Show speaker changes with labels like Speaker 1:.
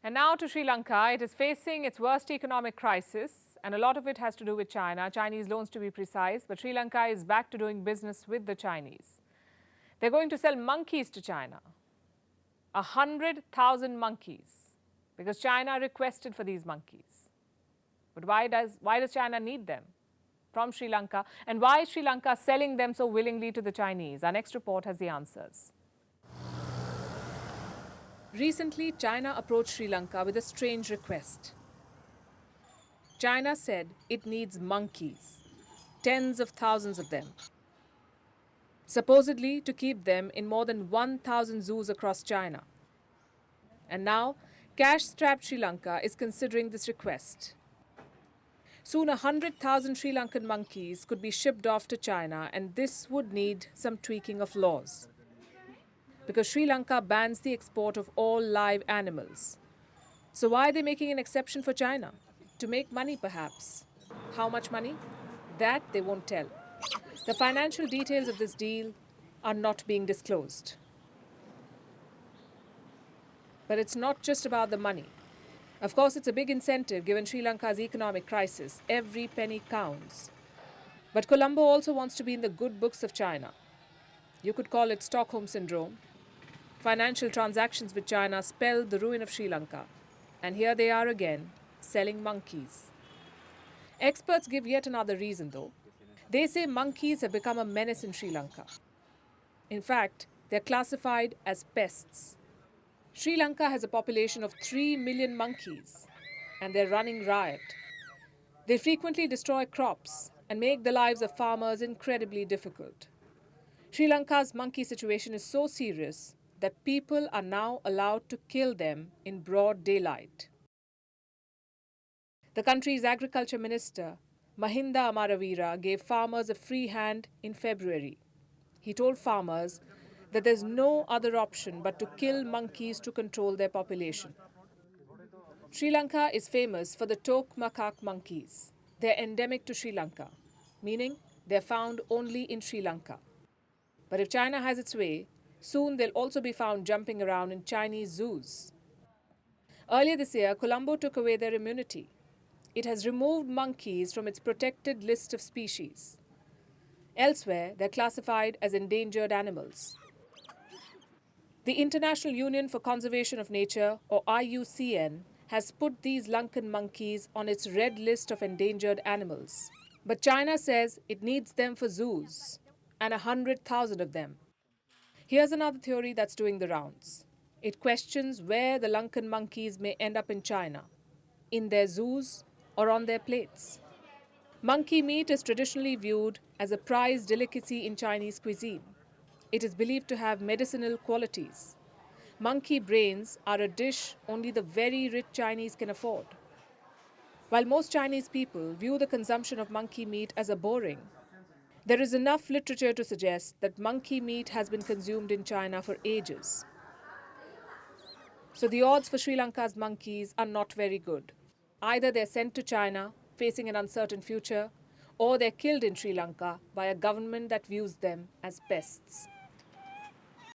Speaker 1: And now to Sri Lanka. It is facing its worst economic crisis, and a lot of it has to do with China, Chinese loans to be precise. But Sri Lanka is back to doing business with the Chinese. They're going to sell monkeys to China. 100,000 monkeys, because China requested for these monkeys. But why does China need them from Sri Lanka? And why is Sri Lanka selling them so willingly to the Chinese? Our next report has the answers. Recently, China approached Sri Lanka with a strange request. China said it needs monkeys, tens of thousands of them, supposedly to keep them in more than 1,000 zoos across China. And now, cash-strapped Sri Lanka is considering this request. Soon 100,000 Sri Lankan monkeys could be shipped off to China, and this would need some tweaking of laws. Because Sri Lanka bans the export of all live animals. So why are they making an exception for China? To make money, perhaps. How much money? That they won't tell. The financial details of this deal are not being disclosed. But it's not just about the money. Of course, it's a big incentive given Sri Lanka's economic crisis. Every penny counts. But Colombo also wants to be in the good books of China. You could call it Stockholm Syndrome. Financial transactions with China spelled the ruin of Sri Lanka. And here they are again, selling monkeys. Experts give yet another reason, though. They say monkeys have become a menace in Sri Lanka. In fact, they're classified as pests. Sri Lanka has a population of 3 million monkeys, and they're running riot. They frequently destroy crops and make the lives of farmers incredibly difficult. Sri Lanka's monkey situation is so serious that people are now allowed to kill them in broad daylight. The country's agriculture minister, Mahinda Amaravira, gave farmers a free hand in February. He told farmers that there's no other option but to kill monkeys to control their population. Sri Lanka is famous for the toque macaque monkeys. They're endemic to Sri Lanka, meaning they're found only in Sri Lanka. But if China has its way, soon they'll also be found jumping around in Chinese zoos. Earlier this year, Colombo took away their immunity. It has removed monkeys from its protected list of species. Elsewhere, they're classified as endangered animals. The International Union for Conservation of Nature, or IUCN, has put these Lankan monkeys on its red list of endangered animals. But China says it needs them for zoos, and 100,000 of them. Here's another theory that's doing the rounds. It questions where the Lankan monkeys may end up in China, in their zoos or on their plates. Monkey meat is traditionally viewed as a prized delicacy in Chinese cuisine. It is believed to have medicinal qualities. Monkey brains are a dish only the very rich Chinese can afford. While most Chinese people view the consumption of monkey meat as boring, there is enough literature to suggest that monkey meat has been consumed in China for ages. So the odds for Sri Lanka's monkeys are not very good. Either they're sent to China, facing an uncertain future, or they're killed in Sri Lanka by a government that views them as pests.